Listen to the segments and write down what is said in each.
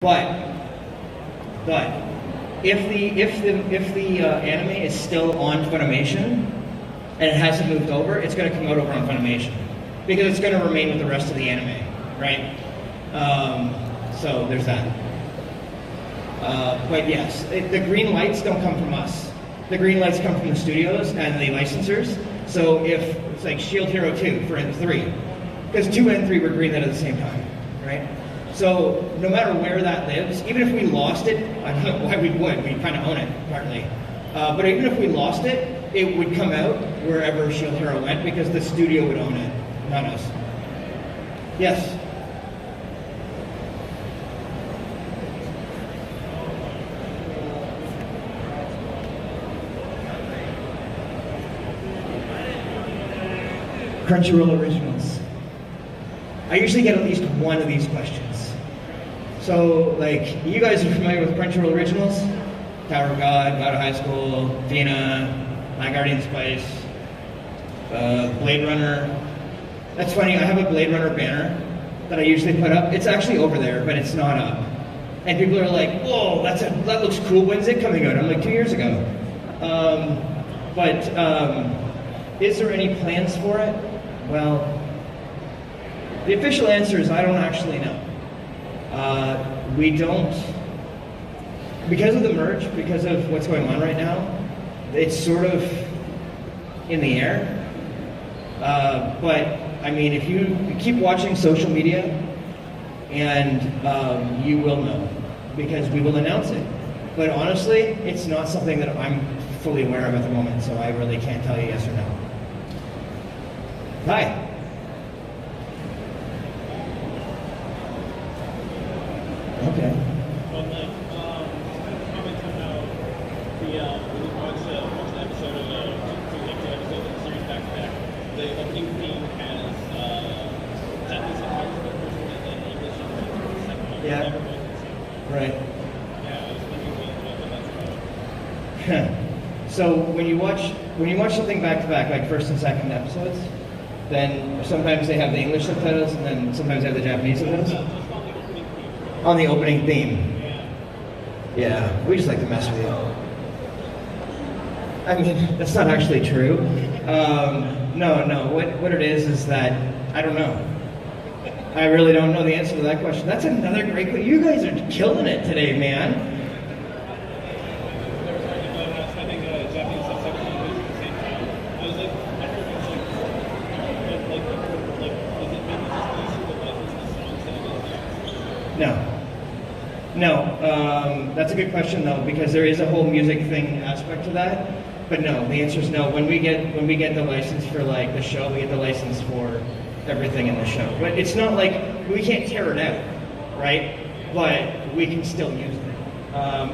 But if the anime is still on Funimation and it hasn't moved over, it's going to come out over on Funimation because it's going to remain with the rest of the anime, right? So there's that. But yes, the green lights don't come from us. The green lights come from the studios and the licensors. So if it's like Shield Hero 2 for N3, because 2 and 3 were greenlit at the same time, right? So no matter where that lives, even if we lost it, I don't know why we would, we kind of own it, partly. But even if we lost it, it would come out wherever Shield Hero went because the studio would own it, not us. Yes? Crunchyroll Originals. I usually get at least one of these questions. So, like, you guys are familiar with Crunchyroll Originals? Tower of God, God of High School, Dina, My Guardian Spice, Blade Runner. That's funny, I have a Blade Runner banner that I usually put up. It's actually over there, but it's not up. And people are like, whoa, that looks cool, when's it coming out? I'm like, 2 years ago. Is there any plans for it? Well, the official answer is I don't actually know. We don't, because of the merge, because of what's going on right now, it's sort of in the air. But I mean, if you keep watching social media, and you will know, because we will announce it. But honestly, it's not something that I'm fully aware of at the moment, so I really can't tell you yes or no. Hi. Okay. On the comments on how when you watch the episode of two episodes of the series back to back, the opening theme has Japanese subtitles and English subtitles. Yeah. Right. Yeah, I was wondering what that's about. So when you watch something back to back, like first and second episodes, then sometimes they have the English subtitles, and then sometimes they have the Japanese subtitles. On the opening theme. Yeah, we just like to mess with you. I mean, that's not actually true. No. What it is that I don't know. I really don't know the answer to that question. That's another great question. You guys are killing it today, man. No, that's a good question though, because there is a whole music thing aspect to that. But no, the answer is no. When we get the license for like the show, we get the license for everything in the show. But it's not like we can't tear it out, right? But we can still use it.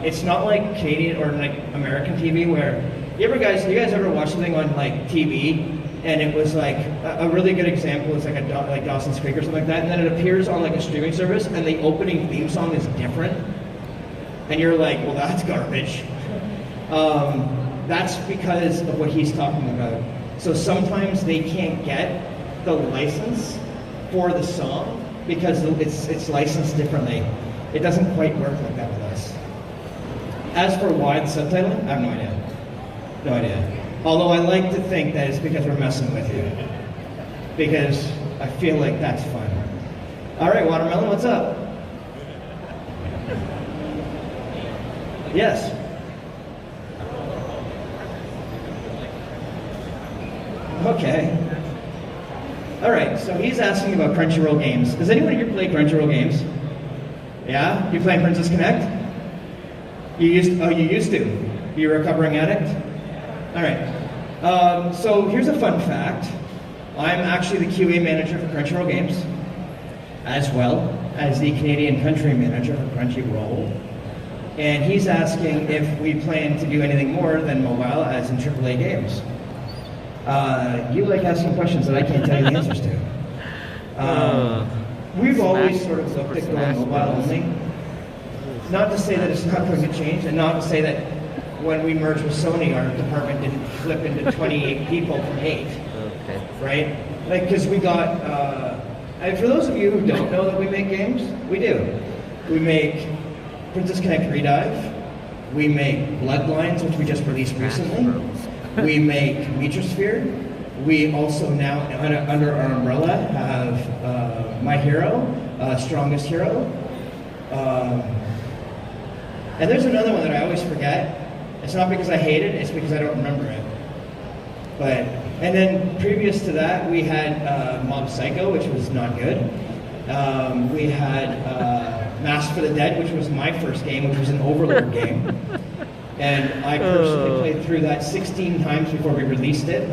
It's not like Canadian or like American TV where you guys ever watch something on like TV? And it was like a really good example is like like Dawson's Creek or something like that, and then it appears on like a streaming service, and the opening theme song is different, and you're like, well, that's garbage. That's because of what he's talking about. So sometimes they can't get the license for the song because it's licensed differently. It doesn't quite work like that with us. As for why the subtitling, I have no idea. No idea. Although I like to think that it's because we're messing with you. Because I feel like that's fun. All right, Watermelon, what's up? Yes. Okay. All right, so he's asking about Crunchyroll games. Does anyone here play Crunchyroll games? Yeah? You playing Princess Connect? You used to. You're a recovering addict? All right. So here's a fun fact. I'm actually the QA manager for Crunchyroll Games, as well as the Canadian country manager for Crunchyroll. And he's asking if we plan to do anything more than mobile as in AAA games. You like asking questions that I can't tell you the answers to. We've always sort of looked at going mobile only. Not to say that it's not going to change, and not to say that when we merged with Sony, our department didn't flip into 28 people from 8. Okay. Right? Like, because we got, for those of you who don't know that we make games, we do. We make Princess Connect Redive. We make Bloodlines, which we just released recently. We make Metrosphere. We also now, under our umbrella, have My Hero, Strongest Hero. And there's another one that I always forget. It's not because I hate it, it's because I don't remember it. And then previous to that, we had Mob Psycho, which was not good. We had Mask for the Dead, which was my first game, which was an Overlord game. And I personally played through that 16 times before we released it,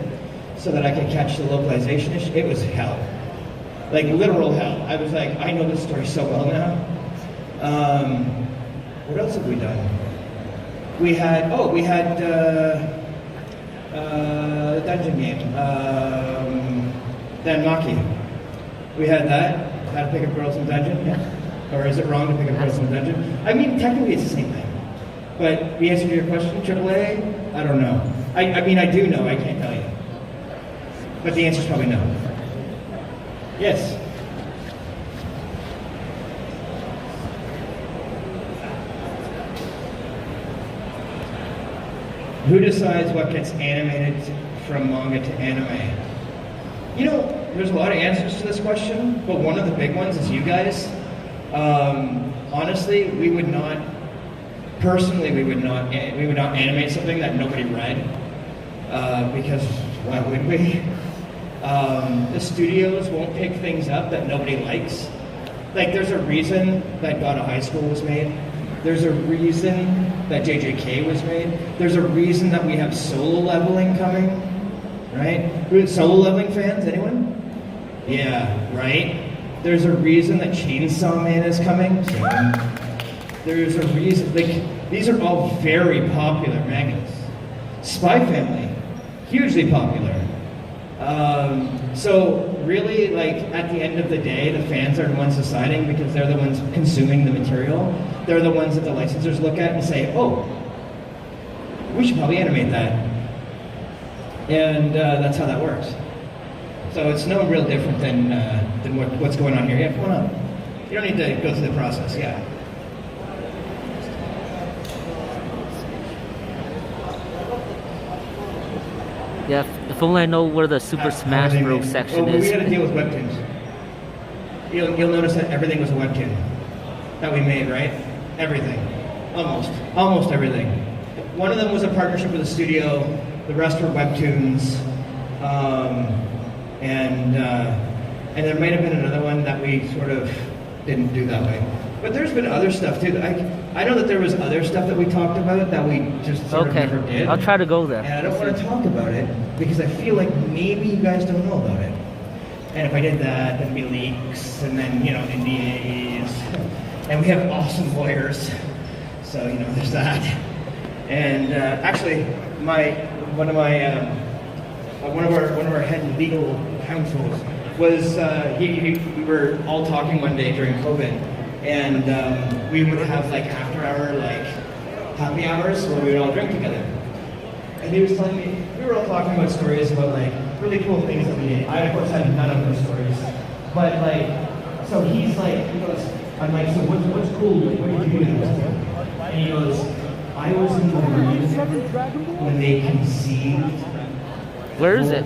so that I could catch the localization issue. It was hell. Like literal hell. I was like, I know this story so well now. What else have we done? We had the dungeon game, Dan Maki. We had that. How to pick up girls in dungeon? Yeah. Or is it wrong to pick up girls in dungeon? I mean, technically it's the same thing. But the answer to your question, AAA, I don't know. I mean, I do know. I can't tell you. But the answer is probably no. Yes. Who decides what gets animated from manga to anime? You know, there's a lot of answers to this question, but one of the big ones is you guys. Honestly, we would not animate something that nobody read, because why would we? The studios won't pick things up that nobody likes. Like, there's a reason that God of High School was made. There's a reason that JJK was made. There's a reason that we have solo leveling coming, right? Solo leveling fans, anyone? Yeah, right? There's a reason that Chainsaw Man is coming. There's a reason, like, these are all very popular mangas. Spy Family, hugely popular. So really, like, at the end of the day, the fans are the ones deciding because they're the ones consuming the material. They're the ones that the licensors look at and say, oh, we should probably animate that. And that's how that works. So it's no real different than what's going on here. Yeah, come on up. You don't need to go through the process, yeah. Yeah, if only I know where the Super Smash Bros. Section is. We had to deal with webtoons. You'll notice that everything was a webtoon that we made, right? Everything. Almost everything. One of them was a partnership with a studio. The rest were webtoons. And there might have been another one that we sort of didn't do that way. But there's been other stuff too. I know that there was other stuff that we talked about that we just sort of never did. I'll try to go there. And I don't want to talk about it because I feel like maybe you guys don't know about it. And if I did that, then it'd be leaks, and then, you know, NDAs. And we have awesome lawyers. So, you know, there's that. And actually, one of our head legal counsels was we were all talking one day during COVID, and we would have like after hour like happy hours where we would all drink together. And he was telling me, we were all talking about stories about like really cool things that we did. I of course had none of those stories, but like, so he's like, he goes, I'm like, so what's cool? What did you do? And he goes, I was in the room when they conceived. Where is it?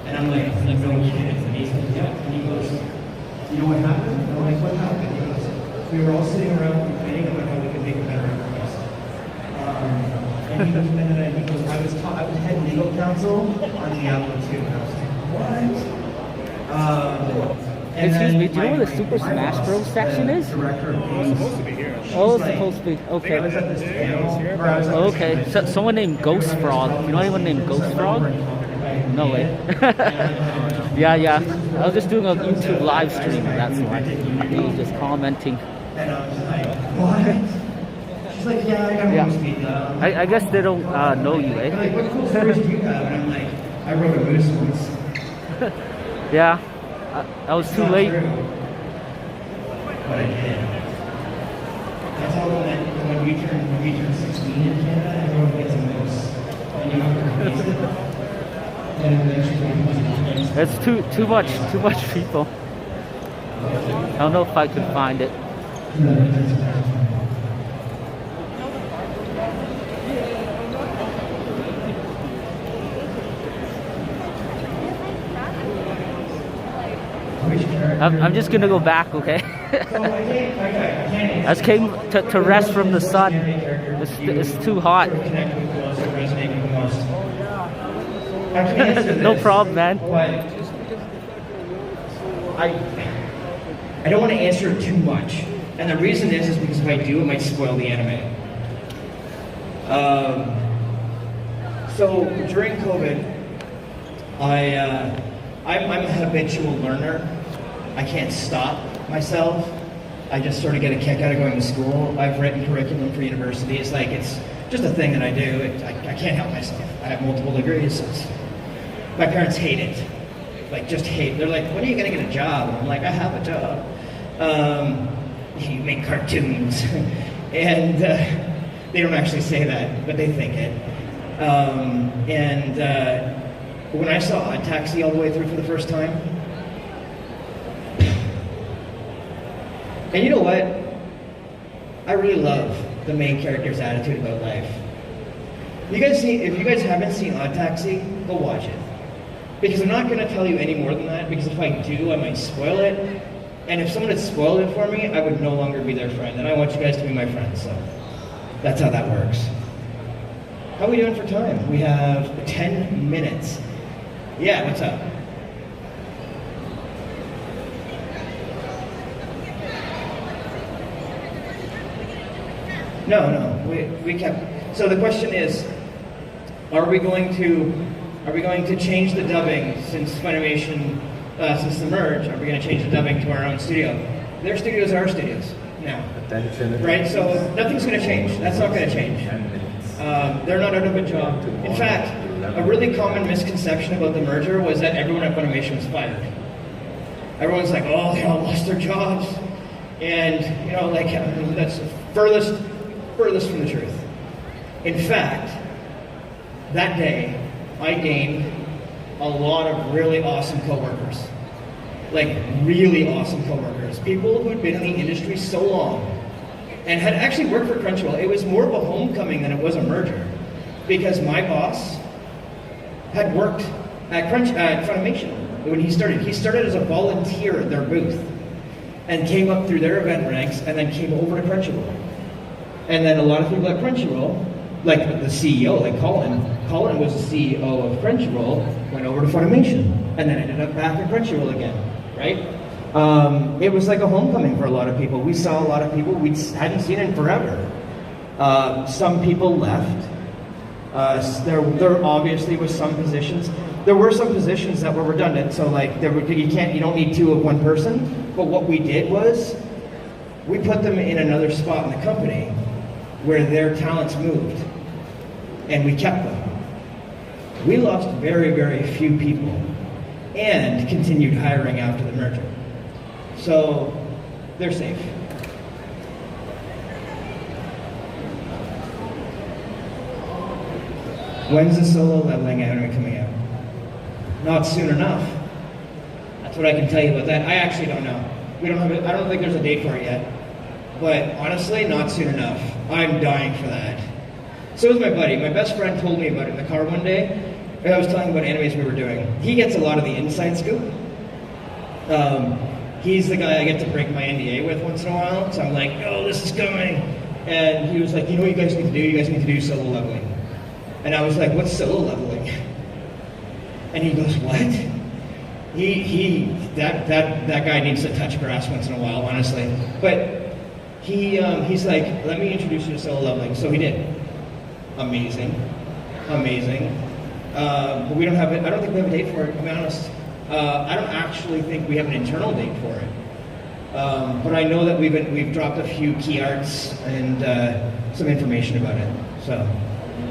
And I'm like, no kidding. And he's like, yeah. And he goes, you know what happened? And I'm like, what happened? He goes, we were all sitting around complaining about how we could make a better podcast. And he goes, I was head legal counsel on Diablo 2. And I was like, what? Excuse me, do you know where the Super Smash Bros. Section is? Director of It's supposed to be here. Oh, it's supposed to be. Okay. Okay. So, someone named Ghost Frog. You know anyone named Ghost Frog? No way. yeah. I was just doing a YouTube live stream, that's why. Me just commenting. And I was like, what? She's like, yeah, I got most people. I guess they don't know you, eh? Like, what cool stories do you have? And I'm like, I wrote a moose once. Yeah. I was too late. But I did. I told them that when we turn 16 in Canada, everyone gets a moose. And you have to release it. And eventually It's too much people. I don't know if I could find it. I'm just gonna go back, okay? I just came to rest from the sun. It's too hot. No problem, man. But I don't want to answer it too much, and the reason is because if I do, it might spoil the anime. So during COVID, I'm a habitual learner. I can't stop myself. I just sort of get a kick out of going to school. I've written curriculum for universities. Like, it's just a thing that I do. I can't help myself. I have multiple degrees. My parents hate it. Like, just hate. They're like, when are you going to get a job? And I'm like, I have a job. You make cartoons. And they don't actually say that, but they think it. When I saw Odd Taxi all the way through for the first time, and you know what? I really love the main character's attitude about life. If you guys haven't seen Odd Taxi, go watch it. Because I'm not going to tell you any more than that, because if I do, I might spoil it. And if someone had spoiled it for me, I would no longer be their friend. And I want you guys to be my friends, so that's how that works. How are we doing for time? We have 10 minutes. Yeah, what's up? No, we kept. So the question is, are we going to change the dubbing since Funimation, since the merge? Are we going to change the dubbing to our own studio? Their studios are our studios now, right? So nothing's going to change. That's not going to change. They're not out of a job. In fact, a really common misconception about the merger was that everyone at Funimation was fired. Everyone's like, oh, they all lost their jobs, and that's furthest from the truth. In fact, that day, I gained a lot of really awesome coworkers. Like, really awesome coworkers. People who had been in the industry so long and had actually worked for Crunchyroll. It was more of a homecoming than it was a merger. Because my boss had worked at Funimation when he started. He started as a volunteer at their booth and came up through their event ranks and then came over to Crunchyroll. And then a lot of people at Crunchyroll, like the CEO, like Colin was the CEO of Crunchyroll, went over to Funimation, and then ended up back at Crunchyroll again, right? It was like a homecoming for a lot of people. We saw a lot of people we hadn't seen in forever. Some people left. There obviously was some positions. There were some positions that were redundant, so like you don't need two of one person. But what we did was we put them in another spot in the company where their talents moved, and we kept them. We lost very, very few people and continued hiring after the merger. So they're safe. When's the solo leveling anime coming out? Not soon enough. That's what I can tell you about that. I actually don't know. I don't think there's a date for it yet. But honestly, not soon enough. I'm dying for that. So was my buddy. My best friend told me about it in the car one day. I was telling him about animes we were doing. He gets a lot of the inside scoop. He's the guy I get to break my NDA with once in a while. So I'm like, oh, this is coming. And he was like, you know what you guys need to do? You guys need to do solo leveling. And I was like, what's solo leveling? And he goes, what? That guy needs to touch grass once in a while, honestly. But he's like, let me introduce you to solo leveling. So he did. Amazing. But we don't have it. I don't think we have a date for it, to be honest. I don't actually think we have an internal date for it. But I know that we've dropped a few key arts and some information about it. So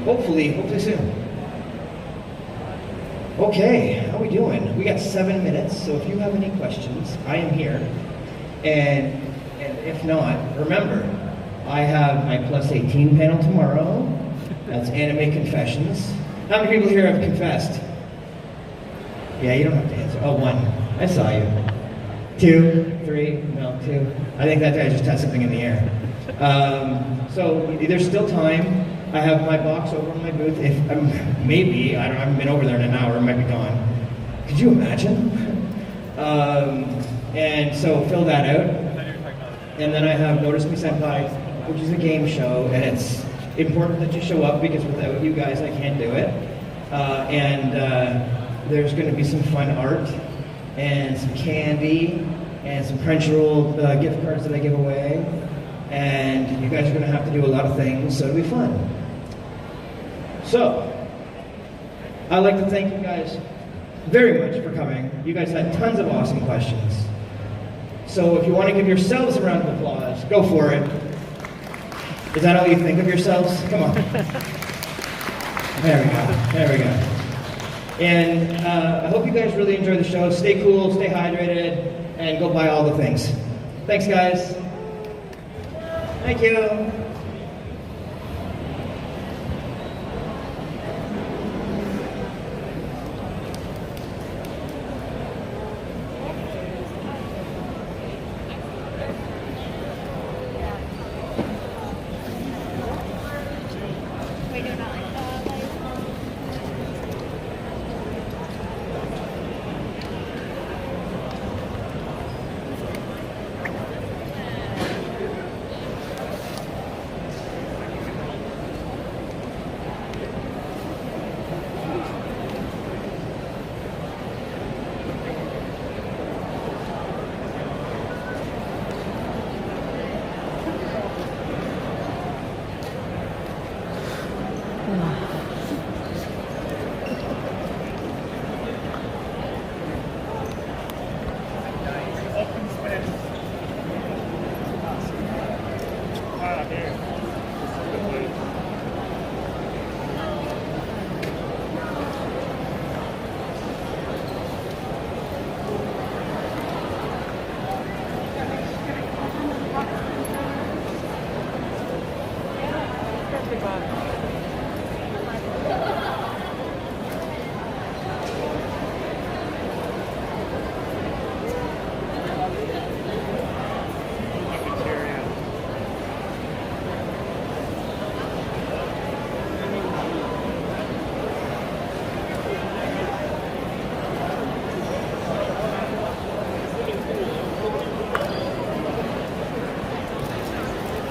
hopefully soon. Okay, how are we doing? We got 7 minutes, so if you have any questions, I am here. And if not, remember, I have my plus 18 panel tomorrow. That's Anime Confessions. How many people here have confessed? Yeah, you don't have to answer. Oh, one. I saw you. 2, 3, no, 2. I think that guy just had something in the air. So there's still time. I have my box over in my booth. If maybe, I haven't been over there in an hour, it might be gone. Could you imagine? And so fill that out. And then I have Notice Me Senpai, which is a game show, and it's important that you show up because without you guys I can't do it. There's going to be some fun art and some candy and some Crunchyroll gift cards that I give away. And you guys are going to have to do a lot of things, so it'll be fun. So, I'd like to thank you guys very much for coming. You guys had tons of awesome questions. So if you want to give yourselves a round of applause, go for it. Is that all you think of yourselves? Come on. There we go. There we go. And I hope you guys really enjoy the show. Stay cool, stay hydrated, and go buy all the things. Thanks, guys. Thank you.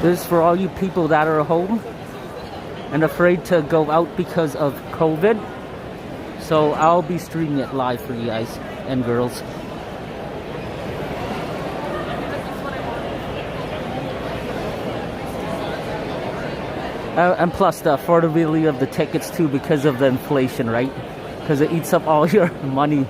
This is for all you people that are home and afraid to go out because of COVID. So I'll be streaming it live for you guys and girls. And plus the affordability of the tickets too because of the inflation, right? Because it eats up all your money.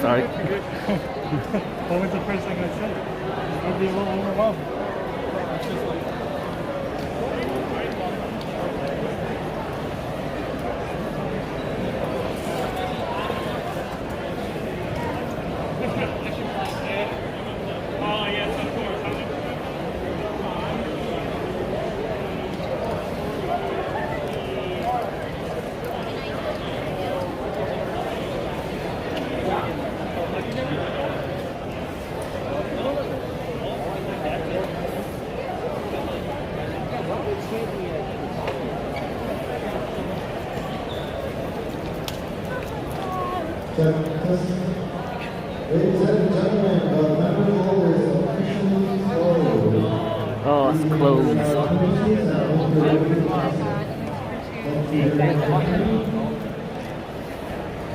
Sorry. What was the first thing I said? I'd be a little overwhelmed. Ladies and gentlemen, the member hall is officially closed. Oh, it's closed.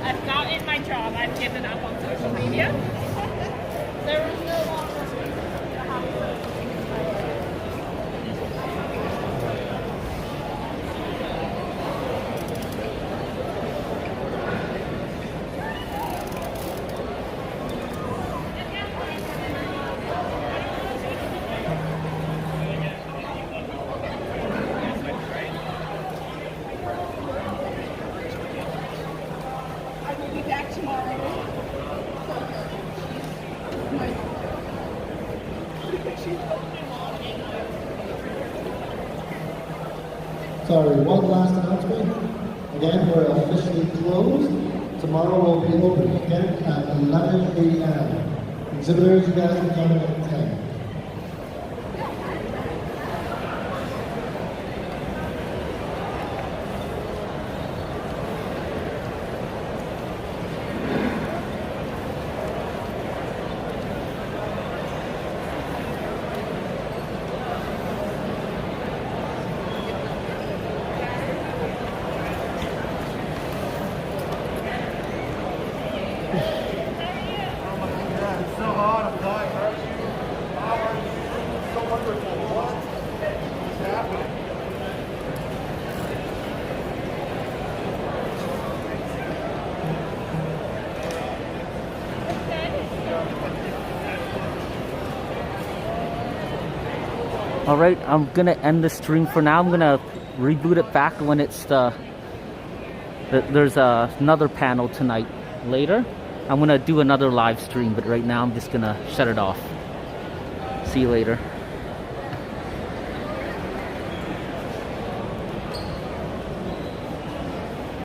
I've gotten my job. I've given up on social media. There was no longer I will be back tomorrow. Sorry, one last announcement. Again, we're officially closed. Tomorrow we'll be open again at 11 a.m. Exhibitors, you guys can come in at 10. All right, I'm gonna end the stream for now. I'm gonna reboot it back when it's there's another panel tonight. Later, I'm gonna do another live stream, but right now I'm just gonna shut it off. See you later.